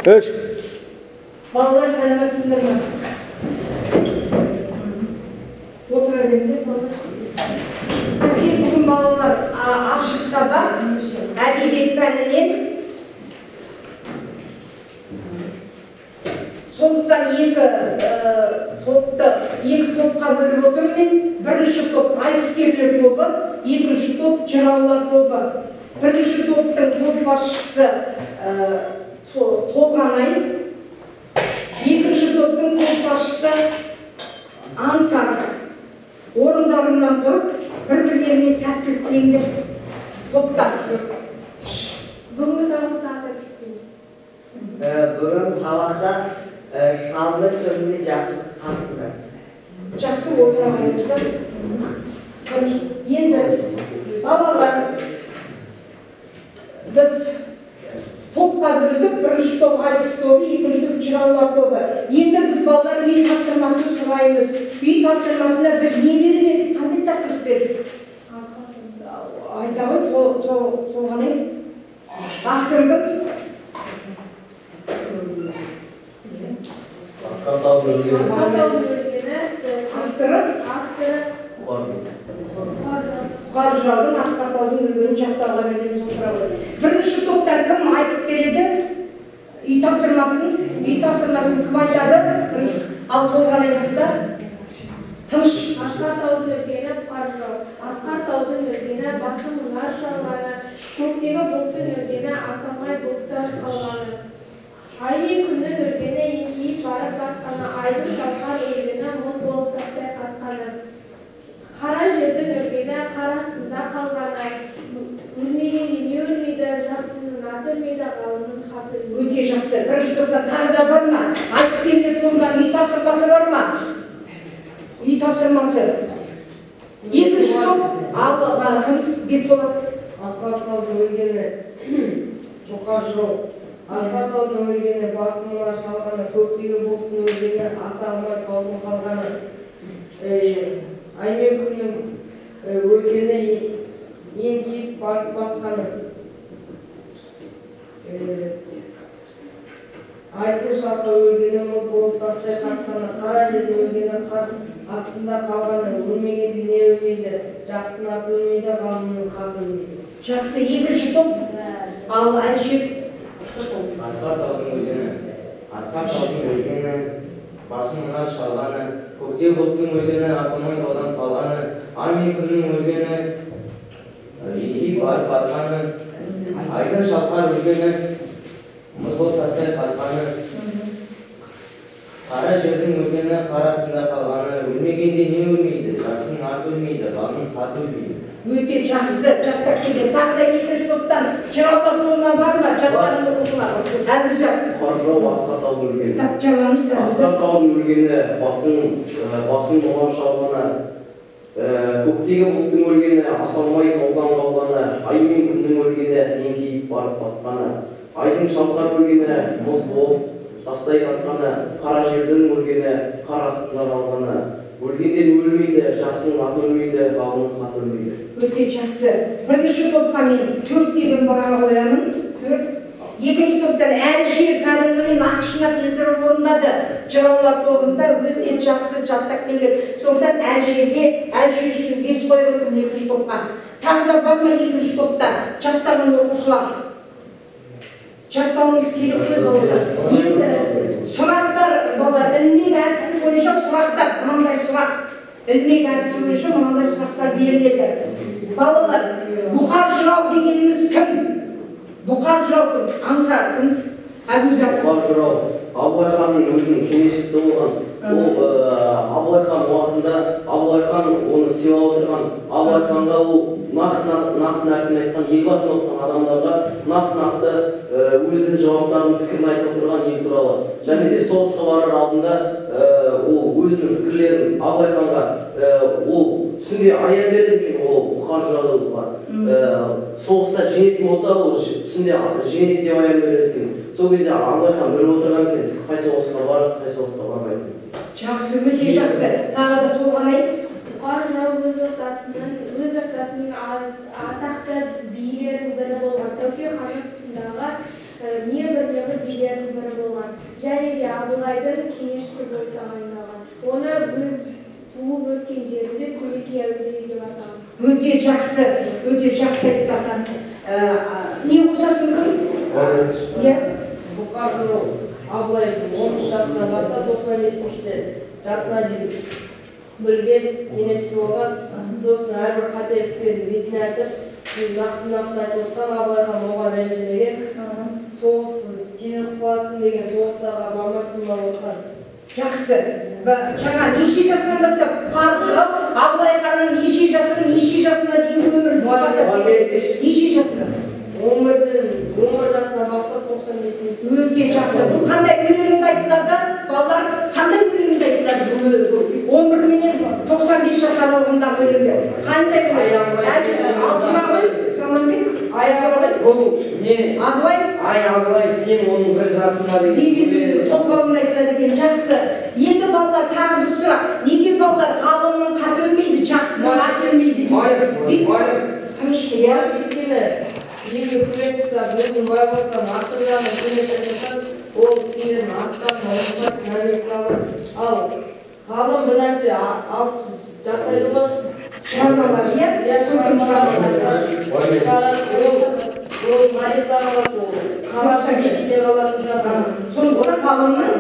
Өш. Балалар сәлеметсіздер ме? Отыра беріңдер балалар. Бізге бүгін балалар ашық сабақ әдебиет пәнінен. Сондықтан екі топқа бөліп отырмын. Бірінші топ айтыскерлер тобы, екінші топ жыраулар тобы. Бірінші топтың топ басшысы Толғанай, екінші топтың топ басшысы Аңсар. Орындарынан тұрып, бір-бірлеріне сәттілік тілеңдер. Топтар. Бүгінгі сабақта сәттілік тілеймін. Бүгін сабақта шалғы сөзіне жақсы қатысыңдар. Жақсы отырамайымыздар. Енді балалар, біз топқа бөлдік, бірінші топ айтыс тобы, екінші топ жыраулар тобы. Енді біз балалар үй тапсырмасын сұраймыз. Үй тапсырмасында біз не беріп едік, қандай тапсырып бердік? Айта ғой, Толғанай. Авторы кім? Асқар Бұқар жыраудың Асқар Таудың өлгенін жақтауға берген соңғырауы. Бірінші топтар кім айтып береді? Үй тапсырмасын кім айтады? Ал Толғанайымызда тыныш. Асқар Таудың өлгені Бұқар жырау. Асқар Таудың өлгені басын мұнар шалғаны. Көктегі бұлттың өлгені асамай бұлттар қалғаны. Ай мен күннің өлгені еңкейіп барып батқаны. Айдың шалқар өлгені мұз болып тастай қатқаны. Қара жердің өлгені қар астында қалғаны. Өлмегенде не өлмейді, жақсының аты өлмейді, ғалымның хаты өлмейді. Өте жақсы. Бірінші топта тағы да бар ма? Айтыскерлер тобынан үй тапсырмасы бар ма? Үй тапсырмасы. Екінші топ алға кім? Бекболат. Асқар Таудың өлгені Бұқар жырау. Асқар Таудың өлгені басын мұнар шалғаны. Көктегі бұлттың өлгені аса алмай таудың қалғаны. Ай мен күннің өлгені еңкейіп барып батқаны. Айдың шалқар өлгені мұз болып тастай қатқаны. Қара жердің өлгені қар астында қалғаны. Өлмегенде не өлмейді, жақсының аты өлмейді, ғалымның хаты өлмейді. Жақсы. Екінші топ ал әнші. Асқар Таудың өлгені басын мұнар шалғаны. Көкте бұлттың өлгені асамай таудан қалғаны. Ай мен күннің өлгені еңкейіп барып батқаны. Айдың шалқар өлгені мұз болып тастай қатқаны. Қара жердің өлгені қар астында қалғаны. Өлмегенде не өлмейді, жақсының аты өлмейді, ғалымның хаты өлмейді. Өте жақсы жаттап келген. Тағы да екінші топтан жыраулар тобынан бар ма? Жаттаған оқушылар. Әбдізар. Бұқар жырау Асқар Таудың өлгені. Тап жабамыз. Асқар Таудың өлгені басын мұнар шалғаны. Көктегі бұлттың өлгені асалмай таудан қалғаны. Ай мен күннің өлгені еңкейіп барып батқаны. Айдың шалқар өлгені мұз болып тастай қатқаны. Қара жердің өлгені қар астында қалғаны. Өлгенден өлмейді, жақсының аты өлмейді, ғалымның хаты өлмейді. Өте жақсы. Бірінші топқа мен 4 деген баға қоямын. 4. Екінші топтан Әлішер кәдімгідей нақышына келтіріп орындады. Жыраулар тобында өте жақсы жаттап келген. Сондықтан Әлішерге 5 қойып отырмын екінші топқа. Тағы да бар ма екінші топта жаттаған оқушылар? Жаттауымыз керек балалар. Енді сұрақтар балалар, ілмек әдісі бойынша сұрақтар, мынандай сұрақ. Ілмек әдісі бойынша мынандай сұрақтар беріледі. Балалар, Бұқар жырау дегеніміз кім? Бұқар жырау кім? Аңсар кім? Әбузар. Бұқар жырау Абылай ханның өзінің кеңесшісі болған. Ол Абылай хан уақытында Абылай хан оны сыйлап отырған. Абылай ханға ол нақты нәрсені айтқан, елбасын оқыған адамдарға нақты өзінің жауаптарын, пікірін айтып отырған ел туралы. Және де соғысқа барар алдында ол өзінің пікірлерін Абылай ханға ол түсінде аян берген, ол Бұқар жырау бар. Соғыста жеңетін болса, ол түсінде жеңеді деп аян берген. Сол кезде Абылай хан біліп отырған екен, қай соғысқа барып, қай соғысқа бармайды. Жақсы, өте жақсы. Тағы да Толғанай. Бұқар жырау өз ортасының атақты билерінің бірі болған. Тәуке ханның тұсындағы небір билердің бірі болып тағайындалған. Оны біз туып өскен жерінде көмекей әулие деп атаймыз. Өте жақсы айтқан. Не қосасың кім? Иә. Бұқар жырау Абылайдың 13 жасынан бастап 95 жасына дейін білген кеңесшісі болған. Сосын әрбір қателікпен бетін айтып, нақты айтып отқан Абылай хан оған ренжімеген. Соғыс жеңіліп қалсын деген соғыстарға бармай тынбай отқан. Жақсы. Жаңа неше жасынан бастап Бұқар жырау Абылай ханның неше жасына дейін өмірін сипаттап неше жасына? 11 жасынан бастап 95. Өте жақсы. Бұл қандай өлеңді айтылады? Балалар қандай өлеңді айтылады? Бұл 11 менен 95 жас аралығындағы өлеңдер. Қандай өлең? Алтынағұл, Саманбек, Бұл не? Абылай, Абылай, сен оның 1 жасында деген толғауын айтылады екен. Жақсы. Енді балалар тағы бір сұрақ. Неге балалар ғалымның қат өлмейді, жақсының ат өлмейді? Тыныш, иә? Еңбек көмекшісі өзің бай болсаң, ашық жағынан көмек жасасаң, ол сендердің аттарын оқытып, мәлімет алады. Ал ғалым бір нәрсе алып жасайды ма? Шығармалар, иә? Ол тарихтан алады, ол қараса бетінде қалатын жатыр. Сондықтан ғалымның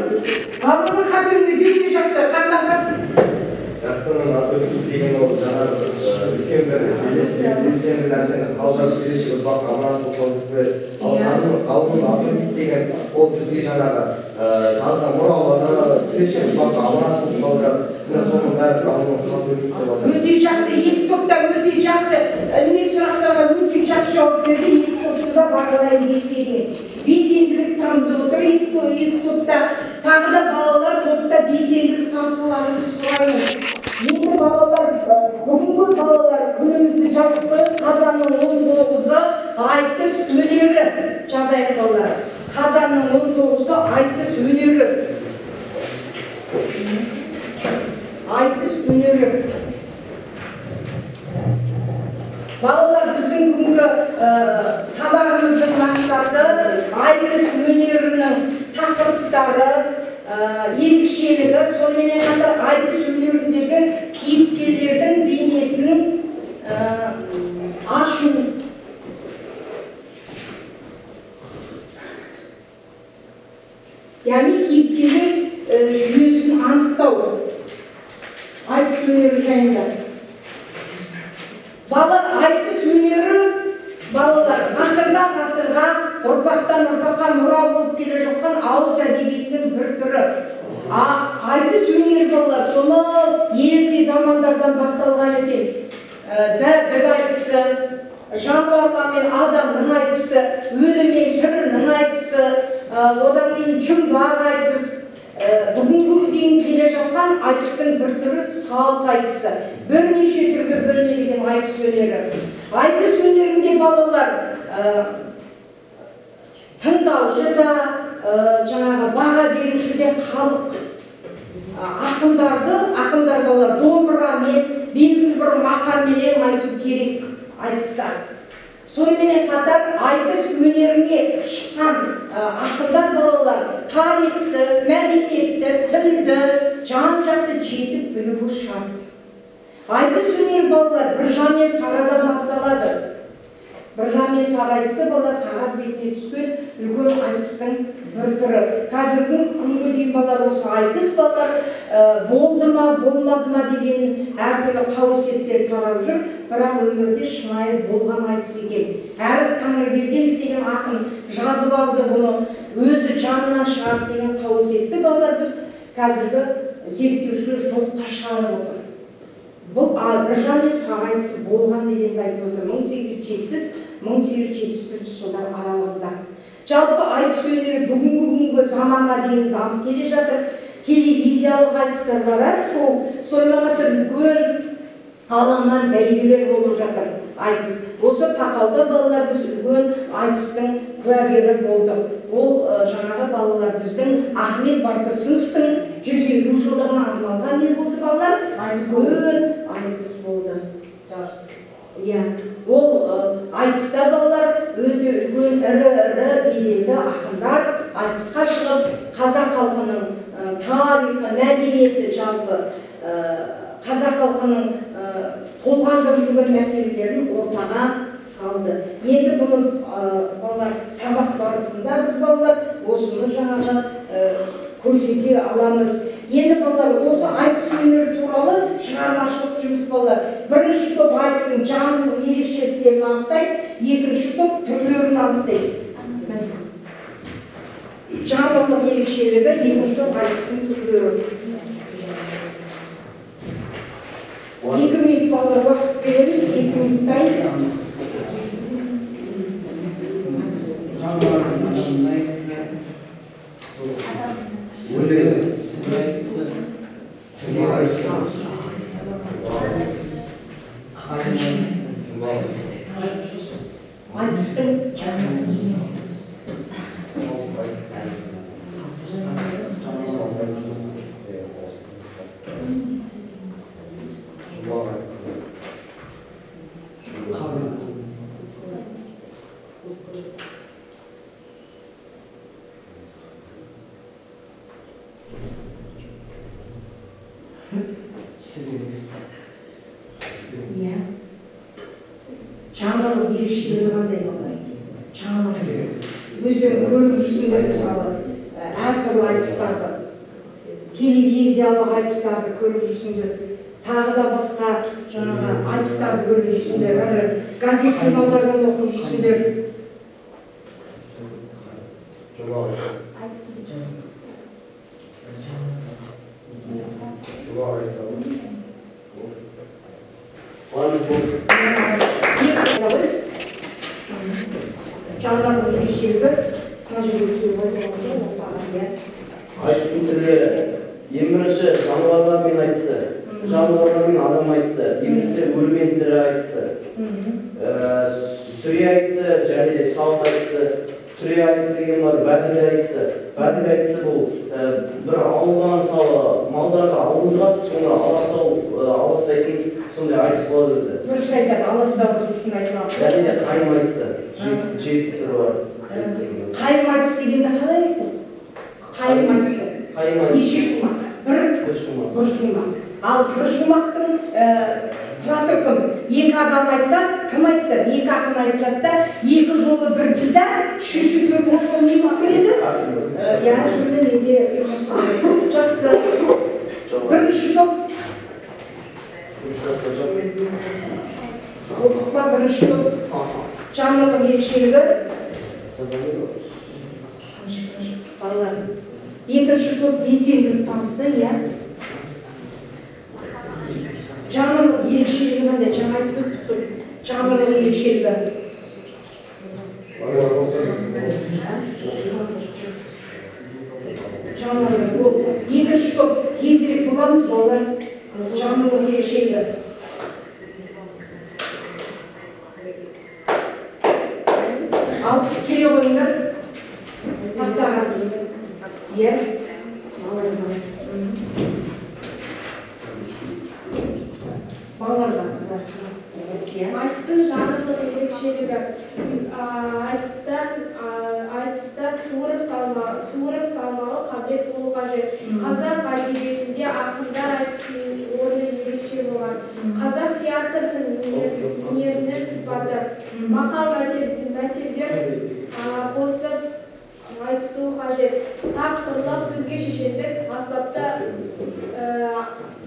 қат өлмейді, өте жақсы. Қандасыр? Жақсының аты деген ол жаңағы үлкен бір белсенді нәрсені қалдырып келешек ұрпаққа аманат болып қалдың аты деген ол бізге жаңағы жазған мұраларды келешек ұрпаққа аманат болып қалдырып соның бәрі ғалымның қалды деп отыр. Өте жақсы, екі топта өте жақсы ілмек сұрақтарға өте жақсы жауап берді. Екі топта да бағалайын естеген. Белсенділік танытып отыр. Екі топта тағы да балалар топта белсенділік танытуларыңызды сұраймын. Енді балалар, бүгінгі балалар күнімізді жазып қойып, қазанның 19-ы айтыс өнері жазайық балалар. Қазанның 19-ы айтыс өнері. Айтыс өнері. Балалар, біздің бүгінгі сабағымыздың мақсаты айтыс өнерінің тақырыптары, ерекшелігі, сонымен қатар айтыс өнеріндегі кейіпкерлердің бейнесін ашу. Яғни кейіпкерлер жүйесін анықтау. Айтыс өнері жайында. Балалар, айтыс өнері ғасырдан ғасырға, ұрпақтан ұрпаққа мұра болып келе жатқан ауыз әдебиетінің бір түрі. Айтыс өнері балалар, сонау ерте замандардан басталған екен. Бәк айтысы, жануарлар мен адамның айтысы, өлі мен тірінің айтысы, одан кейін жұмбақ айтыс, бүгінгі дейін келе жатқан айтыстың бір түрі салт айтысы. Бірнеше түрге бөлінген айтыс өнері. Айтыс өнерінде балалар тыңдаушы да, жаңағы баға беруші де халық ақындар балалар домбырамен, белгілі бір мақаммен айту керек айтыста. Сонымен қатар айтыс өнеріне шыққан ақындар балалар тарихты, мәдениетті, тілді, жан-жақты жетіп білуі шарт. Айтыс өнері балалар Біржан мен Сарадан басталады. Біржан мен Сара айтысы балалар қағаз бетіне түскен үлкен айтыстың бір түрі. Қазіргі күнге дейін балалар осы айтыс балалар болды ма, болмады ма деген әртүрлі қауесеттер тарап жүр, бірақ өмірде шынайы болған айтыс екен. Әріп Тәңірбергенов деген ақын жазып алды бұны, өзі жанынан шығарып деген қауесетті балалар біз қазіргі зерттеушілер жоққа шығарып отыр. Бұл Біржан мен Сара айтысы болған дегенді айтып отыр. 1870-1871 жылдар аралығында. Жалпы айтыс өнері бүгінгі күнгі заманға дейін дамып келе жатыр. Телевизиялық айтыстар бар, шоу, сонымен қатар үлкен аламан бәйгелер болып жатыр. Айтыс. Осы тақалда балалар біз үлкен айтыстың куәгері болдық. Ол жаңағы балалар біздің Ахмет Байтұрсыновтың 150 жылдығына арналған не болды балалар? Үлкен айтыс болды. Ол айтыста балалар өте үлкен ірі беделді ақындар айтысқа шығып, қазақ халқының тарихы, мәдениеті жалпы қазақ халқының толғандырып жүрген мәселелерін ортаға салды. Енді бұны балалар сабақ барысында біз балалар осыны жаңағы көрсете аламыз. Енді балалар осы айтыс өнері туралы шығармашылық жұмыс балалар. Бірінші топ айтыстың жанрлық ерекшеліктерін анықтайды, екінші топ түрлерін анықтайды. Жанрлық ерекшелігі, екінші топ айтыстың түрлері. 2 минут балалар уақыт береміз, 2 минуттай. Жанрлық ерекшелігі қандай балалар? Өздерің көріп жүрсіңдер, мысалы, әртүрлі айтыстарды, телевизиялық айтыстарды көріп жүрсіңдер, тағы да басқа жаңағы айтыстарды көріп жүрсіңдер, газет журналдардан оқып жүрсіңдер. Жанрлық ерекшелігі айтыстың түрлері. Ең бірінші жануарлармен айтысы, жануарлармен адам айтысы, екіншісі өлімен тірі айтысы, сүре айтысы және де салт айтысы, түре айтысы деген бар, бәділ айтысы. Бәділ айтысы бұл бір ауылға мысалы малдарға ауыл жығап, соны аластайтын сондай айтыс болады өзі. Дұрыс айтады, аластау тұрышын айтылады. Және де қайым айтысы, жеті түрі бар. Қайым айтысы дегенде қалай айтты? Қайым айтысы. Неше шумақ? Бір шумақ. Ал бір шумақтың тұратыр кім? Екі адам айтса, кім айтса? Екі ақын айтса да, екі жолы бір дейді, үшінші төртінші жол не болып келеді? Яғни мен де ұйқастырады. Жақсы. Бірінші топ. Оқықпа бірінші топ. Жанрлық ерекшелігі. Балалар. Екінші топ белсенділік танытты, иә. Жанрлық ерекшелігі қандай? Жаңа айтып өттік қой. Жанрлық ерекшелігі. Жанрлық. Екінші топ тезірек боламыз, балалар. Жанрлық ерекшелігі. Алып келе қойыңдар. Тақтаға. Иә. Балаларға. Айтыстың жанрлық ерекшелігі. Айтыста суырып салмалы қабілет болу қажет. Қазақ әдебиетінде ақындар айтысының орны ерекше болған. Қазақ театрының өнерінің сипаты. Мақал мәтелдер қосып айтысу қажет. Тапқырлық, сөзге шешендік, аспапта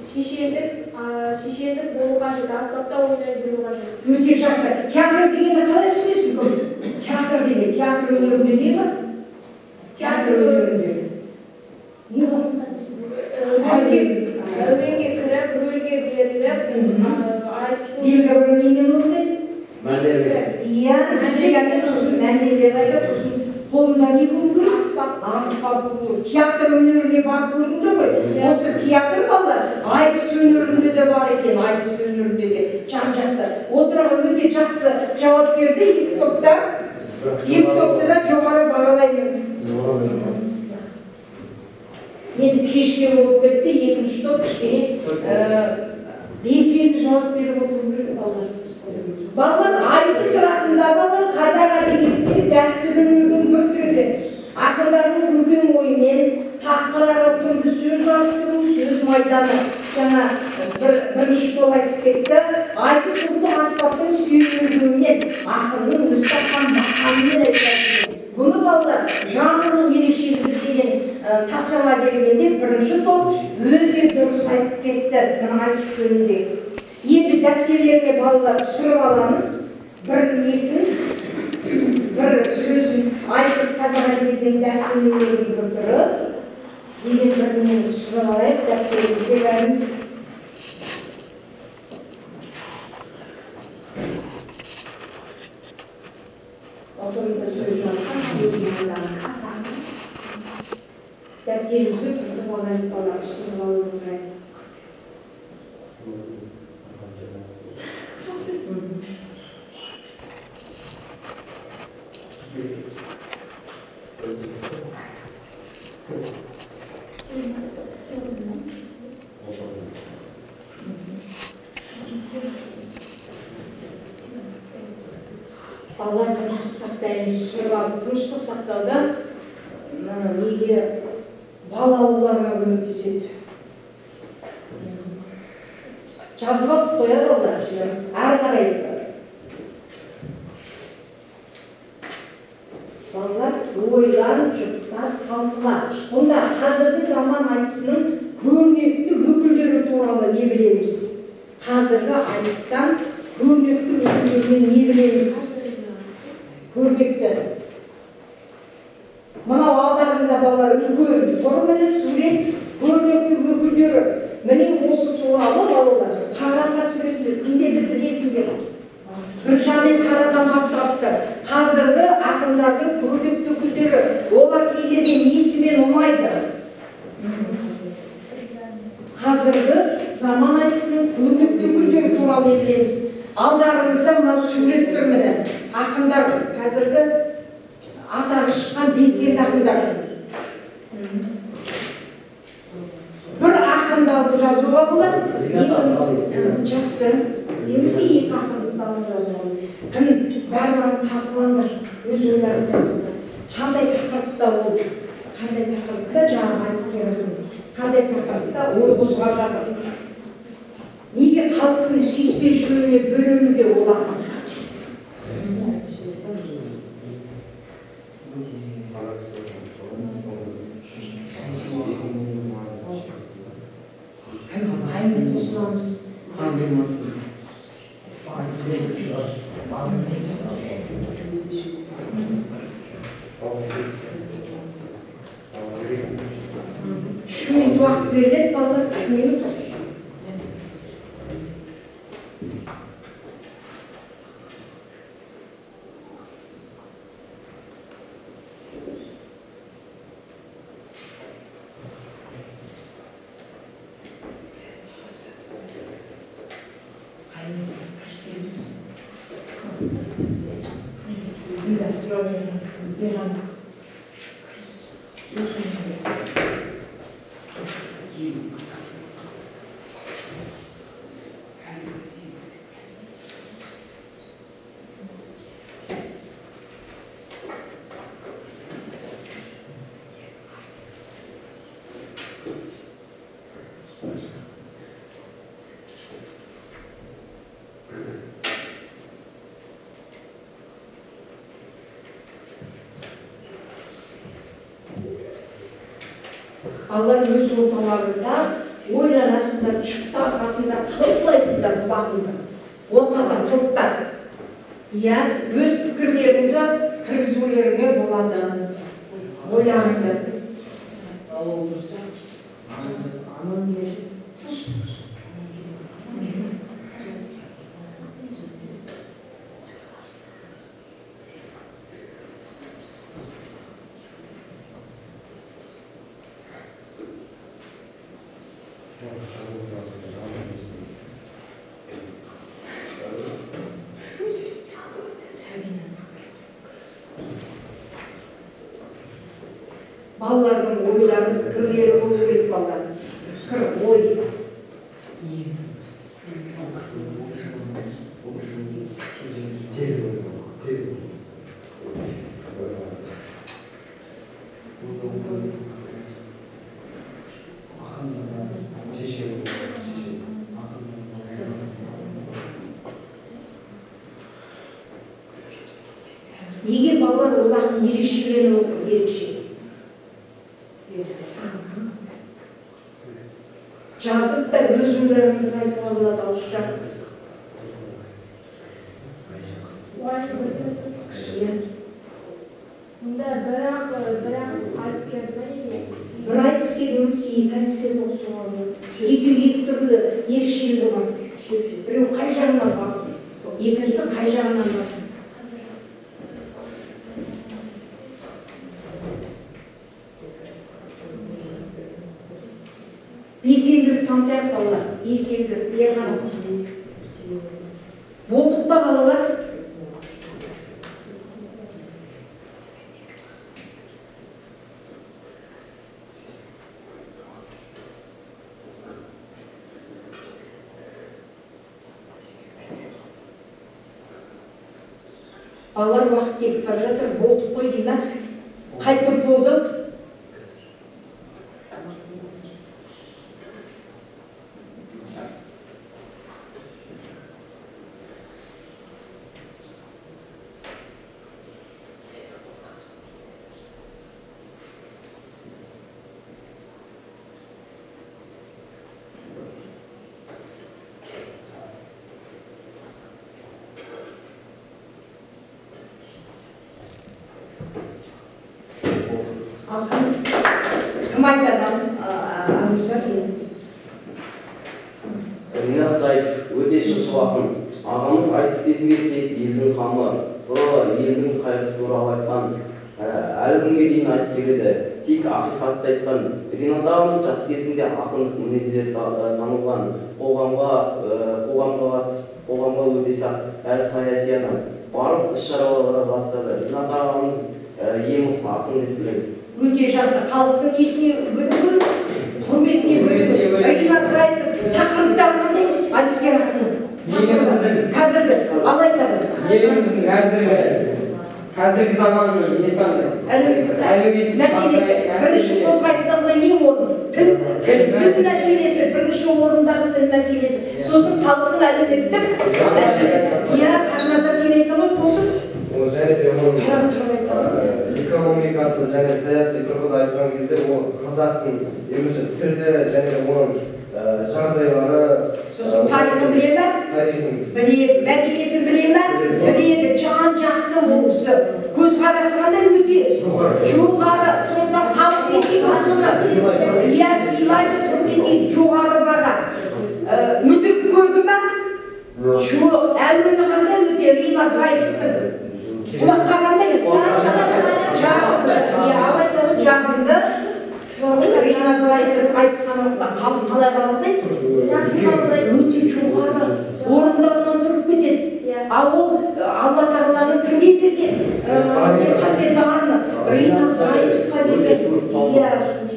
шешендік болу қажет, аспапта ойнай білу қажет. Өте жақсы. Театр дегенді қалай түсінесің көбі? Театр деген, театр өнерінде не бар? Театр өнерінде. Не бар? Әуенге кіріп, рөлге беріліп, айтысу. Белгі бір немен орындайды? Иә, мәнерлеп айтады, сосын қолында не болу керек? Аспап болу. Театр өнеріне барып көрдіңдер ғой. Осы театр балалар айтыс өнерінде де бар екен, айтыс өнерінде де жан-жақты. Отырға өте жақсы жауап берді. Екі топта да жоғары бағалаймын. Енді кешке болып кетті, екінші топ кішкене белсенді жауап беріп отыру керек балалар. Балалар айтыс сырасындағы қазақ әдебиетіндегі дәстүрлі өнердің бір түрі. Ақындардың көркем ойымен, тақырағы түнгі сөз жарыстыру, сөз майданы. Жаңа бірінші жол айтып кетті. Айтыс ұлттық аспаптың сүйемелдеуімен ақынның өз тапқан мақамымен айтады. Бұны балалар жанрының ерекшелігі деген тапсырма бергенде бірінші топ өте дұрыс айтып кетті мына айтыс жөнінде. Енді дәптерлерге балалар түсіріп аламыз. Бір несін, бір сөзін айтыс қазақ әдебиетінің дәстүрлерінің бір түрі деген бір нені түсіріп алайық дәптерімізге бәріміз. Oturumda söz yazan, yazılan kazandı. Depterimizi tutup alayım bana, tutup alayım. Балалар тыныштық сақтаймыз, сұрап тыныштық сақтауда неге балаларына көмектеседі. Жазып алып қояды балалар, ары қарай. Балалар ойлан, жұптас, талқыла. Бұнда қазіргі заман айтысының көрнекті өкілдері туралы не білеміз? Қазіргі айтыстан көрнекті өкілдерінен не білеміз? Көрнекті. Мынау алдарында балалар үлкен тұр, міне сурет көрнекті өкілдері. Міне осы туралы балалар қағазға түсіресіңдер, күндерді білесіңдер. Біржанмен Сарадан бастапты. Қазіргі ақындардың көрнекті өкілдері. Олар сендерге несімен ұнайды? Қазіргі заман айтысының көрнекті өкілдері туралы білеміз. Алдарыңызда мына сурет тұр міне. Ақындар қазіргі атағы шыққан белсенді ақындар. Бір ақынды алып жазуға болады. Жақсы. Немесе екі ақынды алып жазуға. Кім барлығын талқылаңдар, өз ойларын талқылаңдар. Қандай тақырыпта ол, қандай тақырыпта жаңағы айтыскер ақын, қандай тақырыпта ой қозғап жатыр. Неге халықтың сүйіспеншілігіне бөлінуде ол ақын? Қаймен қосыламыз? Үш минут уақыт беріледі, балалар, 3 минут. Балалар өз орталарында ойланасыңдар, жұптасасыңдар, талқылайсыңдар бұл ақынды. Ортада топтар. Өз пікірлеріңді кіргізулеріңе болады. Ойланыңдар. Балалардың ойларын, пікірлері болу керек балалар. Пікір, ой. балалар олардың ерекшеленіп отыр, ерекше. Жазып та өз өмірімізді айтып алады ауызша. Мұнда бірақ айтыскер ме? Бір айтыскер өмірсе екі айтыскер қосуға болады. Екі түрлі ерекшелігі бар. Біреу қай жағынан басын, екіншісі қай жағынан басын. Белсенділік танытайық балалар, белсенділік, бері қарап. Болдық па балалар? Балалар уақыт келіп бара жатыр, болдық қой дейміз. Қайтып болдық? Кім айтады? Ринат Заев өте шыншыл ақын. Ағамыз айтыс кезінде тек елдің қамы, елдің қайғысы туралы айтқан, әлі күнге дейін айтып келеді. Тек ақиқатты айтқан. Ринат ағамыз жас кезінде ақындық мінездер танылған, қоғамға өте сақ, әрі саяси адам. Барлық іс-шараларға қатысады. Ринат ағамыз ең мықты ақын деп білеміз. Өте жасы халықтың есіне бөлігі, құрметіне бөлігі. Ринат Заевтың тақырыптары қандай? Айтыскер ақын. Қазіргі, ал айтады. Еліміздің қазіргі заманның несі қандай? Мәселесі, бірінші қозғайтын не орын? Тіл мәселесі, бірінші орындағы тіл мәселесі. Сосын халықтың әлеуметтік мәселесі. Иә, Қарназар сен айтты ғой, тосын? Ол және де оның экономикасы және саяси тұрғыда айтқан кезде ол қазақтың емеші тілді және оның жағдайлары, сосын тарихын біле ме? Біледі, мәдениетін біле ме? Біледі, жан-жақты ол кісі. Көзқарасы қандай өте жоғары, сондықтан халық не істейді? Иә, сыйлайды, құрметтейді, жоғары баға. Мүдіріп көрді ме? Жоқ, әуені қандай өте Ринат Заевтың. Құлаққа қандай? Жағымды. Иә, алайтады жағымды. Ринат Заевтың айтысқан уақытта халық қалай қабылдайды? Өте жоғары. Орындарынан тұрып кетеді. Ал ол Алла тағаланың кімге берген қасиетті арны? Ринат Заевқа берген. Иә,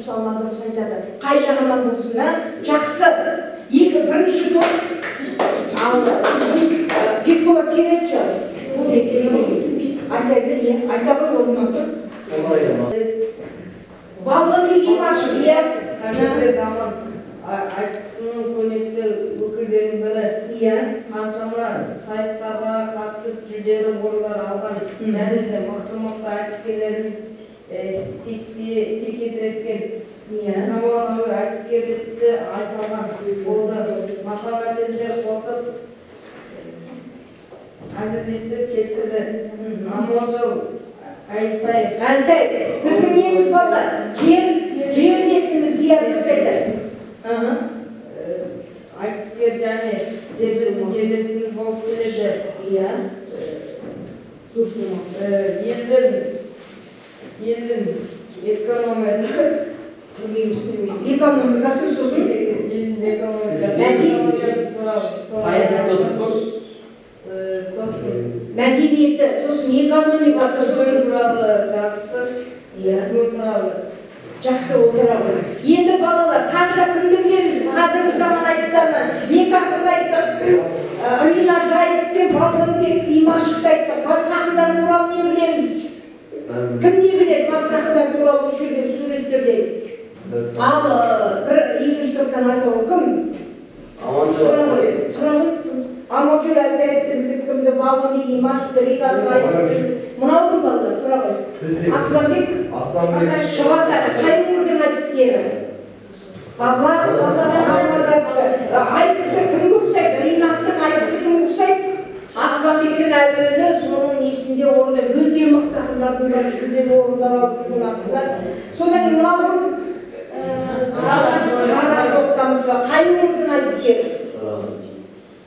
салма дұрыс айтады. Қай жағынан болсын, жақсы. Бірінші топ. Ал Бекболат сен айтшы. Айта бер, айта бір орнынан тұр. Балғымен имашы, иә. Қазіргі заман айтысының көрнекті өкілдерінің бірі. Иә. Қаншама сайыстарға қатысып жүлделі орындар алған және де мықты айтыскерлерін теке тірескен. Заманауи айтыскерлікті айтылған болды. Мақал-мәтелдер қосып әзірлесіп келтірді. Аманжол Айтбаев. Біздің неміз балдар. Жерлесіміз иә дұрыс айтасыз. Айтыскер және біздің жерлесіміз болып келеді. Иә. Елдің экономикасы сосын елдің экономикасы мәдениеті сосын экономикасы сосын туралы жазыпты. Туралы жақсы отырады. Енді балалар тағы кімді білеміз? Қазіргі заман айтыстарынан екі ақынды айттық. Ринат Заев пен Балғынбек Имашевті айттық. Басқа ақындар туралы не білеміз? Кім не біледі басқа ақындар туралы жүрген суреттерде? Ал екінші топтан айтуы кім? Аманжол Айтбаевты білдік, кімді? Балғынбек Имашевті, Ринат Заевты, Мынау кім балалар, тұра ғой. Асланбек Шұғатар, қай өңірдің айтыскері? Айтысы кімге ұқсайды? Ринаттың айтысы кімге ұқсайды? Асланбектің әуелі соның несінде орында өте мықты ақындардың бірі жүлделі орындар алып жүрген ақындар. Содан кейін мынау кім? Сара тоқтамызға қай өңірдің айтыскері?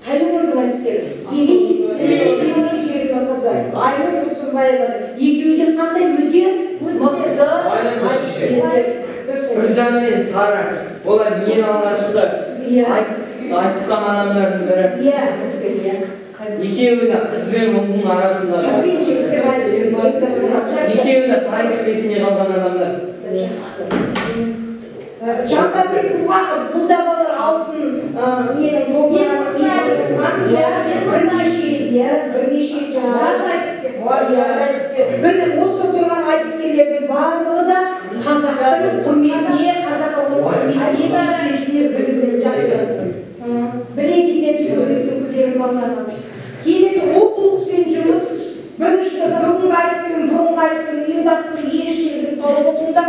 Қай өңірдің айтыскері? Семей жерінің қызы Айнұр Тұрсынбаева. Екеуі де қандай өте мықты айтыскерлер. Біржан мен Сара, олар ең алғашқы айтысқан адамдардың бірі. Екеуі де қыз бен ұлдың арасында. Екеуі де тарих бетінде қалған адамдар. Жандарбек Бұлғақов, бұл да балар алтын ненің бірнеше осы тұрған айтыскерлердің барлығы да қазақтың құрметіне, қазақ құрметіне сүйіспеншілігіне бір-бірін жақсы біледі екен сөйлеп өкілдерін балаларға. Келесі оқулықпен жұмыс, бірінші бүгінгі айтыс пен бұрынғы айтыстың ұйымдастыру ерекшелігін тауып отырыңдар.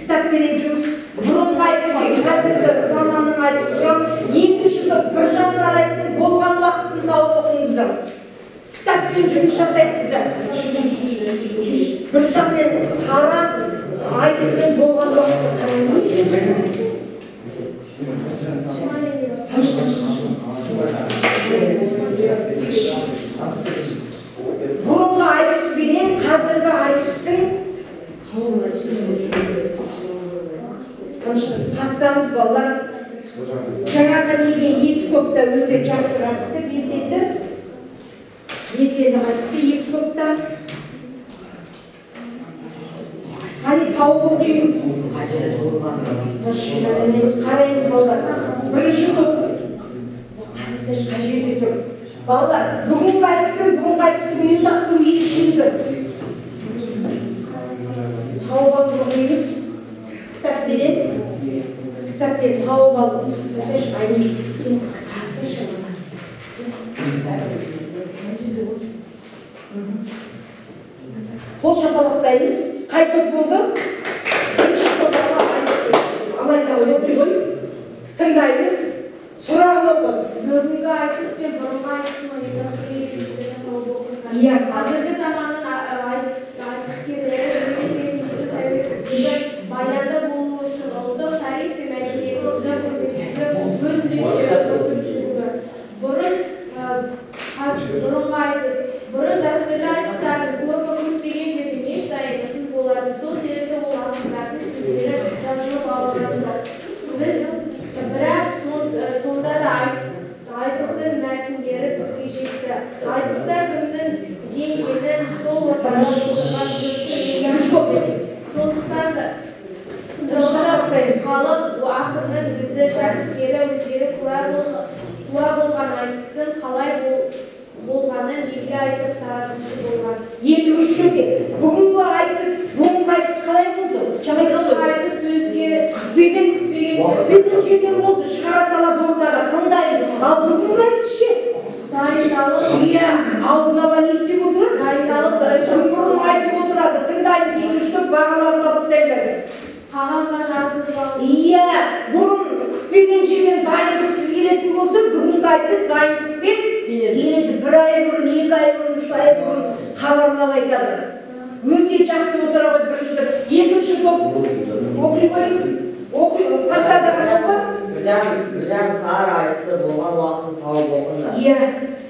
Кітаппенен жұмыс, бұрынғы айтыс пен қазіргі заманның айтысы туралы, екінші Біржан Сара айтысының болған уақытын тауып оқыңыздар. Кітаппен жұмыс жасайсыздар. Біржан мен Сара айтысының болған уақытын бұрынғы айтыс пенен қазіргі айтыстың қатысамыз балалар. Жаңағы неге екі топта өте жақсы қатысты, белсенді қатысты екі топта. Қане тауып оқимыз. Қараймыз балалар. Бірінші топ. Қай жерде тұр? Балалар, бүгінгі айтыс пен бүгінгі айтыстың ұйымдастыру ерекшелігі. Тауып алып оқимыз. Кітаппен тауып алып қол шапалақтаймыз. Қай топ болды? Бірінші топ Абайда оқи ғой. Тыңдаймыз. Сұрағын оқы. Бүгінгі айтыс пен бұрынғы айтыстың ұйымдастыру ерекшелігін тауып оқыңыздар. Қазіргі заманның айтыскерлері мемлекетіміздің тәуелсіздігі баянды болуы үшін ұлттық тарих пен мәдениетті ұзақ көрсетуді сөз үлестері қосып жүруі. Бұрынғы айтыс. Бұрын дәстүрлі айтыстардың көбі күтпеген жерде еш дайындықсыз болады. Сол себепті ол ақындардың сөздері жазылып алынған жоқ. Бірақ сонда да айтыстың мәтіндері бізге жетті. Айтыста кімнің жеңгенін сол ортада отырған сондықтан да халық ақынның өзі шәкірттері өздері куә болған айтыстың қалай болғанын елге айтып таратушы болған. Екінші де бүгінгі айтыс қалай болды? Бүгінгі айтыс сөзге күтпеген жерден болды, шығара салады ортаға, тыңдаймыз. Ал бүгінгі айтыс ше? Дайындалып, алдын ала не істеп отыр? Дайындалып, бұрын айтып отырады, тыңдаймыз, екінші топ бағаларын алып тастайды. Қағазға жазылып алып. Бұрын күтпеген жерден дайындықсыз келетін болса, бүгінгі айтыс дайындықпен келеді. Bir ай бұрын, 2 ай бұрын, 3 ай бұрын хабарлап айтады. Өте жақсы отыра ғой бірінші топ. Екінші топ оқи ғой. Тақтадағы оқы. Біржан Сара айтысы болған уақытын тауып оқыңдар.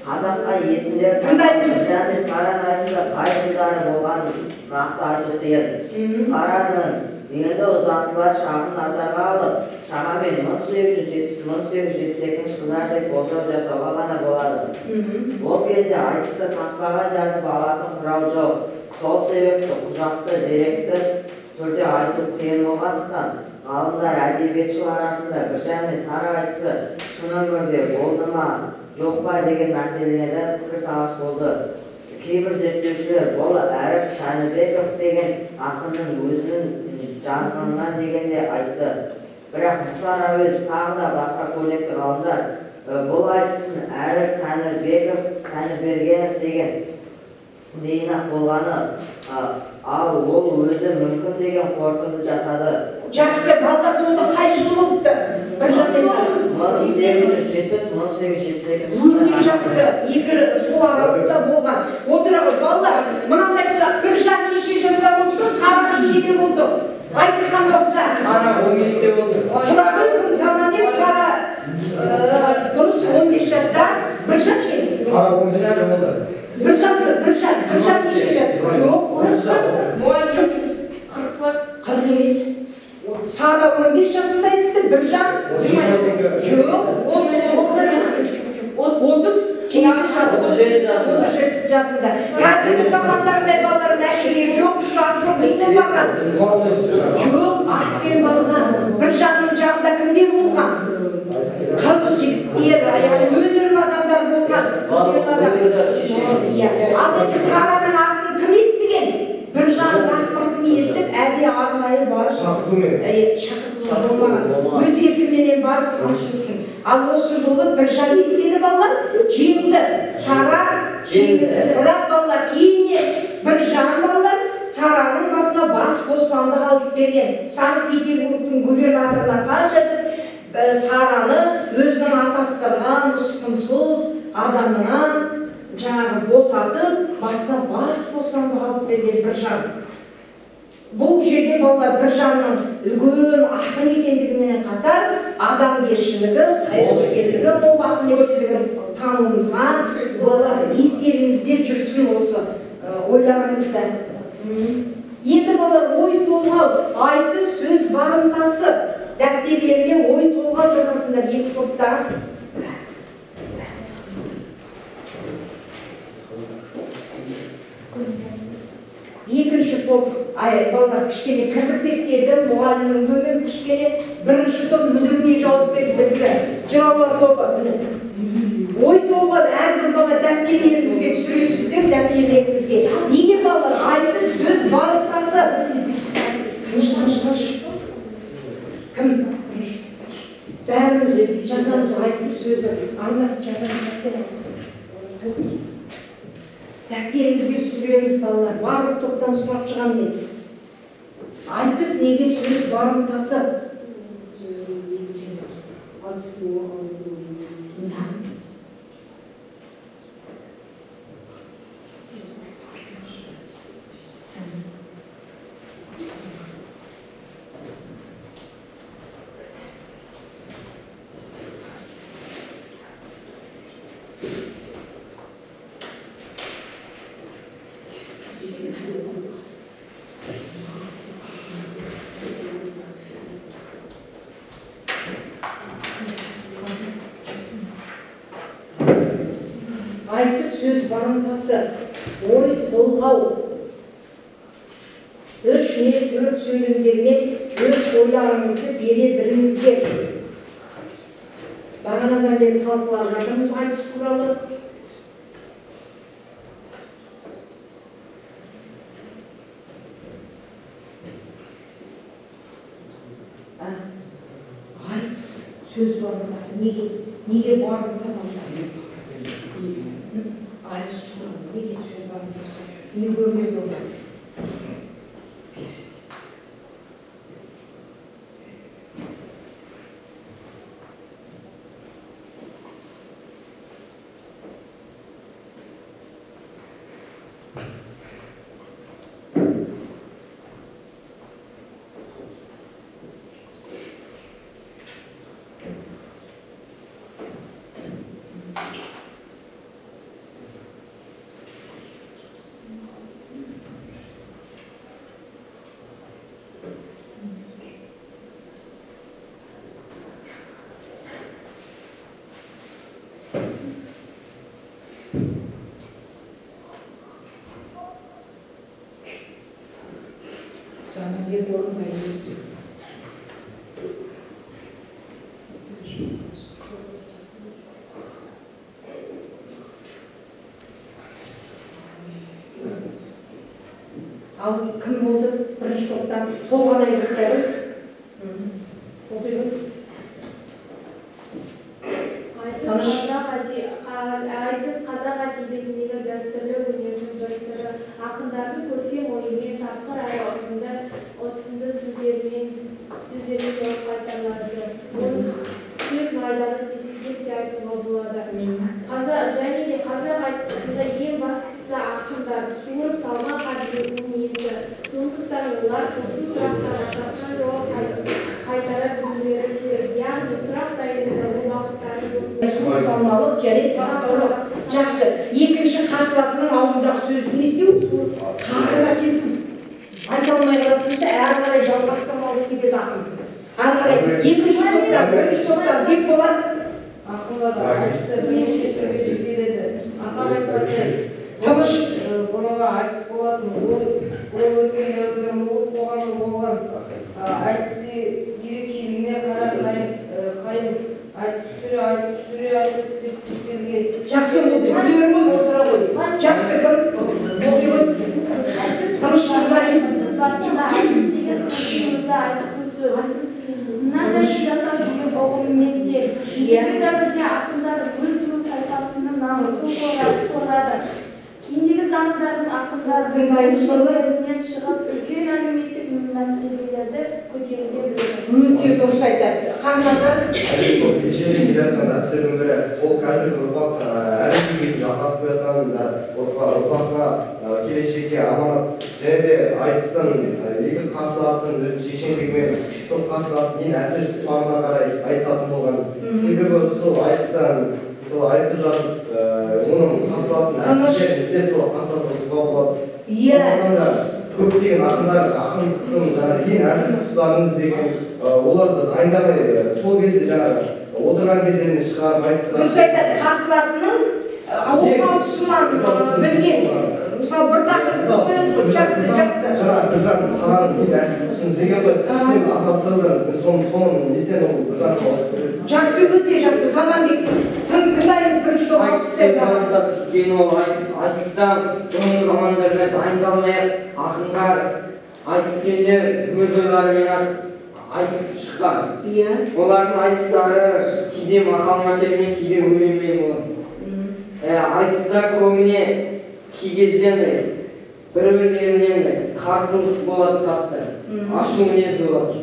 Қазаққа есімдер Біржан мен Сараның айтысы қай жылдары болғанын нақты айту қиын. Сараның енді ұзақтылар шағын назарға алып, шамамен 1870-1872 жылдарда болжау жасауға ғана болады. Ол кезде айтысты таспаға жазып алатын құрал жоқ. Сол себепті құжатты деректі түрде айту қиын болғандықтан ғалымдар әдебиетшілер арасында Біржан мен Сара айтысы шын өмірде болды ма, жоқ па деген мәселелері пікірталас болды. Кейбір зерттеушілер бұл Әріп Тәнібеков деген ақынның өзінің жазғанынан дегенде айтты. Бірақ Мұхтар Әуезов тағы да басқа көрнекті ғалымдар бұл айтысын Әріп Тәнібергенов деген дейін-ақ болғаны, ал ол өзі мүмкін деген қорытынды жасады. Жақсы, балдар сонда қай жылы болыпты? 1870-1878 өте жақсы, екі сол аралықта болған. Отыра ғой, балдар, мынандай сұрақ, Біржан неше жаста болыпты, Сара нешеде болды? Айтысқан уақытта. Сара 15-те болды. Тұра ғой, кім заманмен Сара дұрыс 15 жаста, Біржан ше? Сара 15-те болды. Біржан неше жаста? Жоқ, 40 емес. Сара 15 жасында айтысты, Біржан 30 жасында. Қазіргі замандардай балалардың әшеге жоқ, ұшақ жоқ, неймен барған? Жоқ, атпен барған. Біржанның жағында кімдер болған? Қыз жігіттер, өнерлі адамдар болған. Ал енді Сараның атын кім естіген? Біржан дақпыртын естіп, әдей арнайы барып шақыртумен болмаған. Өз еркіменен барып қамшы үшін. Ал осы жолы Біржан естеді балалар, жеңді. Сара жеңді. Бірақ балалар кейіннен Біржан балалар Сараның басына бас бостандық алып берген. Санкт-Петербургтың губернаторларға жазып, Сараны өзінің атастырған, ұсқынсыз адамынан жаңағы босатып, басына бас бостандық алып берген Біржан. Бұл жерде балалар Біржанның үлкен ақын екендігімен қатар адамгершілігі, қайраткерлігі, мол ақылеттілігін тануымызға балалар естеріңізде жүрсін осы ойларыңызда. Енді балалар ой толғау, айтыс, сөз барымтасы дәптерлеріне ой толғау жасасындар екі топта. Екінші топ балалар кішкене кірпіктеді, мұғалімнің көмегі кішкене. Бірінші топ мүдіріне жауап беріп бітті. Жыраулар тобы. Ой толған әрбір бала дәпкелеріңізге түсіресіздер, дәпкелеріңізге. Неге балалар? Айтыс, сөз барымтасы. Кім? Бәріміз жазамыз, айтыс, сөзді. Аңлап жазамыз. Дәптерімізге түсіреміз балалар, барлық топтан сұрақ шығам мен. Айтыс неге сөз барымтасы? Айтыс, сөз барымтасы, ой толғау. 3 не 4 сөйлемдермен өз ойларыңызды бере біліңіздер. Бағанадан бері талқылап жатырмыз айтыс туралы. Айтыс, сөз барымтасы, неге барымта болса? Айтыс туралы, неге сөз барымтасы? Не көрмеді олар? Sana bir ortayız. Al kim oldu? Birinci toptan Tolga'na istedim. Айтыс қазақ әдебиетіндегі дәстүрлі өнердің бір түрі. ойымен тапқыр отынды сөздермен жауап қайтарылады. Оның сөз майданы тесілдеп те айтуға болады. Және де қазақ айтысында ең бастысы ақындар суырып салма қадірінің иесі. Сондықтан олар осы сұрақтарға тапқан жауап қайтара білулері керек. Яғни сұрақ дайындығында ол уақыттары жоқ. Суырып салмалық және тақтаулық. Жақсы. Екінші қарсыласының аузындағы сөзін естеу қасына келтім. Айта алмай қалатын болса, әрі қарай жалғастырмалы кетеді ақын. Әрі қарай екінші топтан бек болады. Ақындар айтысты бірнеше себепті келеді. Атап айтқанда Тыныш бұрынғы айтыс болатын, ол өркендерінде мұғыл қоғамы болған айтысты ерекшелігіне қарай қайым айтыс түрі айтыс деп тектерге жақсы ол түрлері ғой отыра ғой. Жақсы кім? Оқи ғой. Басында айтыс деген сөзімізді айтысу сөз. Мынадай жасау деген ұғыммен тең. Ежелгі дәуірде ақындар өз ру тайпасының намысын қорғады. Кейіндегі замандардың ақындардың жерлерінен шығып үлкен әлеуметтік мәселелерді көтеруге білді. Өте дұрыс айтады. Қаңназар ежелден келе жатқан дәстүрдің бірі, ол қазіргі ұрпақ әлі күнге жалғасып келе ұрпаққа келешекке аманат. Және де айтыстан екі қарсыластың өз шешендігімен сол қарсыластың ең әлсіз тұстарына қарай айтысатын болған. Себебі сол айтыстан айтысып жатып, оның қарсыласын әлсіз жерін іздеп сол қарсыласын ұстауға болады. Сондықтан да көптеген ақындар ақындықтың ең әлсіз тұстарын іздеген, оларды дайындамай сол кезде жаңағы отырған кездеріне шығарып айтыстар. дұрыс айтады. Қарсыласының осал тұсынан білген. Мысалы бір тақырып жақсы. Жаңағы біржан саған ең әлсіз тұсын іздеген ғой, сен атастырдың, соның несінен ол біржан салады. Жақсы, өте жақсы. Заманбек тыңдаймыз бірінші жол айтыста бұрынғы замандарда дайындалмай ақындар, айтыскерлер өз ойларымен айтысып шыққан. Олардың айтыстары кейде мақал-мәтелмен, кейде өлеңмен болады. Айтыста көбіне кей кезде бір-бірлерінен қарсылық болады қатты. Ашу мінез болады.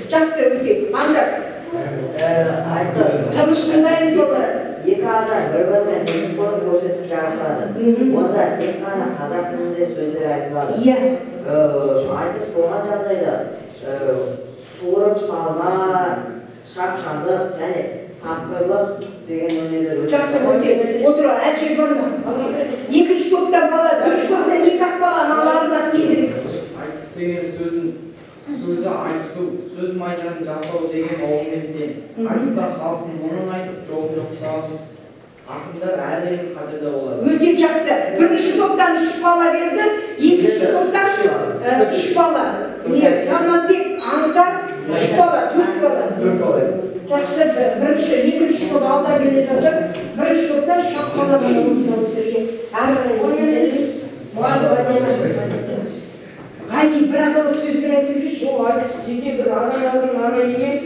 жақсы, өте. Аңдар. Айтыс. Тыныш тыңдаймыз олар. Екі адам бір-бірімен теңдіктерін көрсетіп жарысады. Онда тек қана қазақ тілінде сөздер айтылады. Айтыс болған жағдайда суырып салма, шапшаңдық және тапқырлық деген өнерлер. Жақсы, өте. Отыра, әже бар ма? Екінші топтан бала, бірінші топтан екі ақ бала, аналарына тезірек. Айтыс деген сөзі айтысу, сөз майданын жасау деген ұғыммен тең. Айтыста халықтың мұңын айтып, жолын жоқтағысы. Ақындар әлем қазірде болады. Өте жақсы. Бірінші топтан 3 бала берді, екінші топтан 3 бала. Сананбек, Аңсар 3 бала, 4 бала. Жақсы, бірінші, екінші топ алда келе жатыр. Бірінші топта шапқала бала Ғани, бір ақылы сөзбен айтып жүрші. Ол айтыс жеке бір адамдардың ғана емес,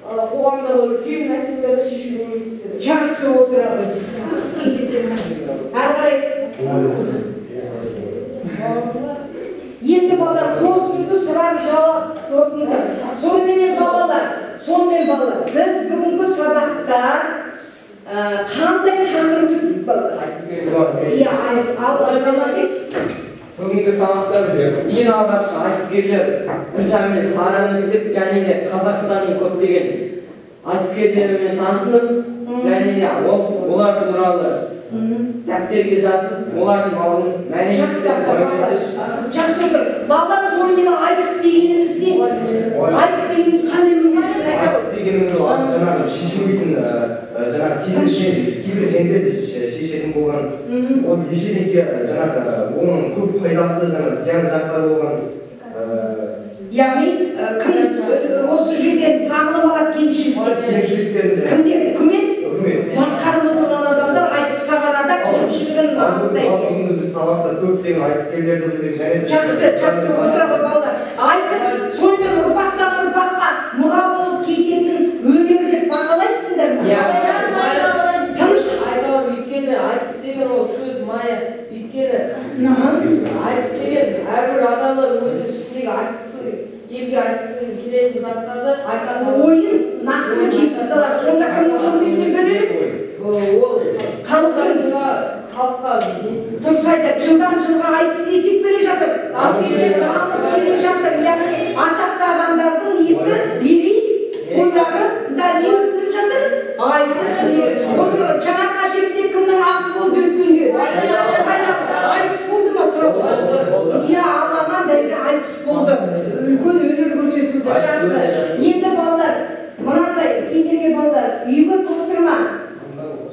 қоғамдағы үлкен мәселелерді шешуге көмектеседі. Жақсы отыра ғой. Әрі қарай. Енді балалар қорытынды сұрақ жауап қорытынды. Сонымен балалар, біз бүгінгі сабақта қандай тақырып өттік балалар? Бүгінгі сабақта біз ең алғашқы айтыскерлер Біржан мен Сара жігіт және де Қазақстанның көптеген айтыскерлерімен таныстық және де олар туралы дәптерге жазып, олардың мәліметтерін жақсы отыр. Балалар сонымен айтыс дегенімізде қандай өнерлер айтады? Айтыс дегеніміз жаңағы шешілмейтін кейбір жеңдерді шешетін болған. Ол ежелден жаңағы оның көп пайдасы, зиян жақтары болған. Яғни кім осы жерден тағылым алады кемшіліктер? Кімдер? Үкімет? Басқарып отырған адамдар айтысқа барады, кемшілігін анықтайды. Бүгінгі біз сабақта көптеген айтыскерлерді білдік және жақсы отыра ғой балалар. Айтыс сонымен ұрпақтан ұрпаққа мұра болып кететін өнер деп бағалайсыңдар ма? Тыныш айталым, өйткені айтыс деген ол сөз майы. Өйткені айтыс деген үйге айтсын келетін заттарды айтады. Ойын нақты жеткізе алады. Сонда кімнің қолымен береді? Ол халыққа тұрсайда жылдан жылға айтыс десек бере жатыр. Дамып келе жатыр. Яғни атақты адамдардың несі мерей тойлары да не өтіліп жатыр? Айтыс отыр. Жаңа қажетте кімнің асы болды өткенде? Айтыс болды ма тұрып? Иә, Аллаға бәрі айтыс болды. Үлкен өнер көрсетілді. Жақсы. Енді балалар, мынандай сендерге балалар, үйге тапсырма.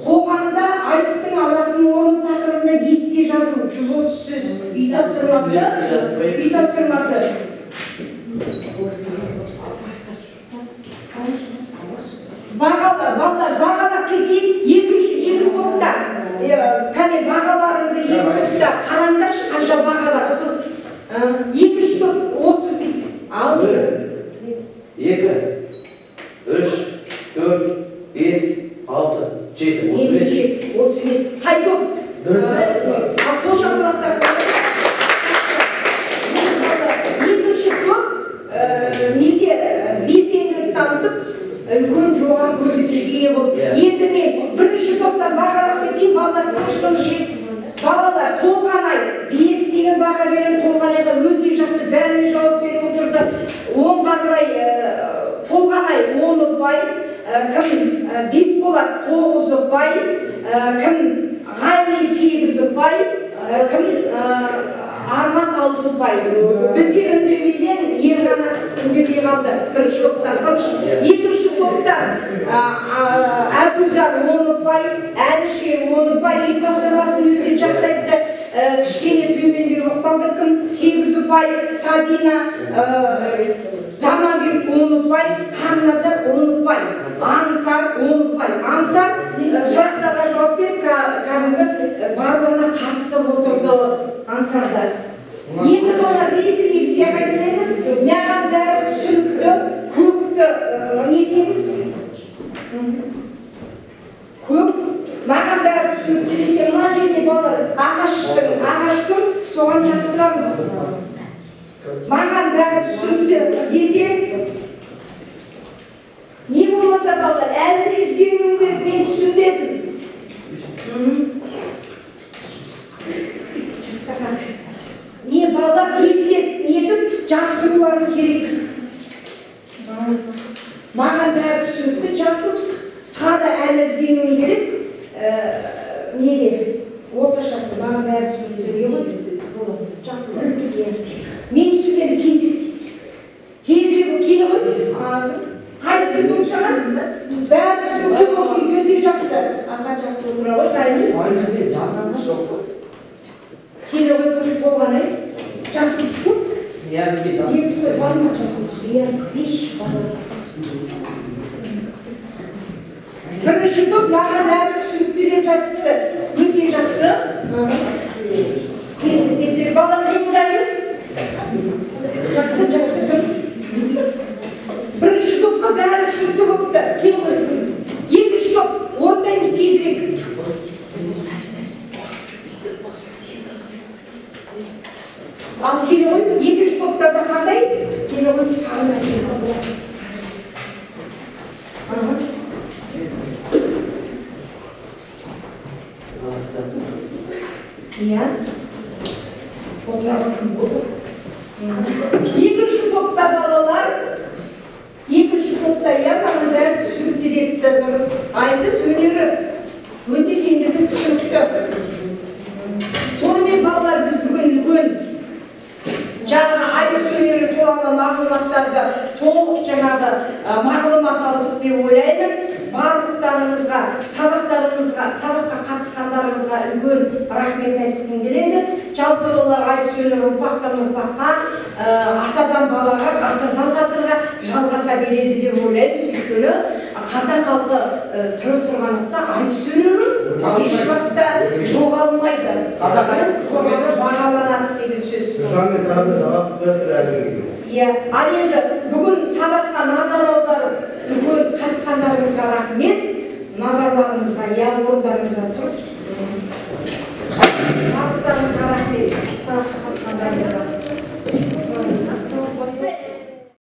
Қоғамда айтыстың алатын орны тақырыбында есте жазу 130 сөз. Үй тапсырмасы. Бағалап кетейік. Екі топта. Кәне бағаларымды екі топта. Қараңдаршы қанша бағалар. Екінші топ 30 дейді. 2, 3, 4, 5, 6, 7, 35. Қай топ? Қошақлақтар. Екінші топ неге белсенділік танытып, үлкен жоғары көрсеткішке ие болды. Енді мен бірінші топта бағалап кетейін, балалар тыныш. Балалар толған ай 5 деген баға берем, толған айға өте жақсы бәріне жауап беріп отырды. 10 қарбай толған ай 10 ұпай, кім Бекболат 9 ұпай, кім Ғайни 8 ұпай, кім Арнат 6 ұпай. Бізге үндемейден ер ғана үндемей қалды. Бірінші топтар қылыш. Екінші топтар Әбузар 10 ұпай, Әлішер 10 ұпай. Үй тапсырмасын өте жақсы айтты. Кішкене төмендеу ықпалды кім 8 ұпай, Сабина Заманбек 10 ұпай, Қарназар 10 ұпай, Ансар 10 ұпай. Ансар сұрақтарға жауап беріп, кәдімгі барлығына қатысып отырды Ансардар. Енді бала рефлексияға келеміз. Маған бәрі түсінікті, көпті не дейміз? Көп, маған бәрі түсінікті десе, мына жерде балалар ағаштың соған жақсырамыз. Маған бәрі түсінікті десе, не болмаса балалар, әлде іздеуім керек, мен түсінбедім. Не балалар тез-тез нетіп жақсырулары керек. Маған бәрі түсінікті, жақсы сада әлі іздеуім керек. Неге? Орташасы, маған бәрі түсінікті не ғой? Жақсы. Мен түсінген тезірек келі ғой? Қайсысы тұмшаған? Бәрі түсінікті болып өте жақсы. Аға жақсы отыра ғой, қайыныз? Келі ғой күн болған ай? Жасы түсіп? Иә, бізге жасы. Екісі ғой, бар ма жасы түсіп? Иә, зеш балар. Бірінші топ маған бәрі түсінікті деп жазыпты. Өте жақсы. Тезірек баланы демдаймыз? Жақсы, бірінші топқа бәрі түсінікті болыпты. Кел ғой. Екінші топ орындаймыз тезірек. Ал келе ғой, екінші топтарда қандай? Келе ғой, сағына келе болады. Иә? Отыраған кім болды? Екінші топта балалар, екінші топта иә, маған бәрі түсінікті депті дұрыс. Айтыс өнері өте сендерге түсінікті. Сонымен балалар біз бүгін үлкен жаңа айтыс өнері туралы мағлұматтарды толық жаңағы мағлұмат алдық деп ойлаймын. Барлықтарыңызға, сабаққа қатысқандарыңызға үлкен рахмет айтқым келеді. Жалпы олар айтыс өнері ұрпақтан ұрпаққа, атадан балаға, ғасырдан ғасырға жалғаса береді деп ойлаймыз. Өйткені қазақ халқы тірі тұрғандықта айтыс өнері еш уақытта жоғалмайды. Жоғары бағаланады деген сөз. Жаңа сағында жалғасып жатыр әлі. Иә, ал енді бүгін сабаққа назар аударып үлкен қатысқандарыңызға рахмет. Назарларыңызға, иә, орындарыңызға тұрып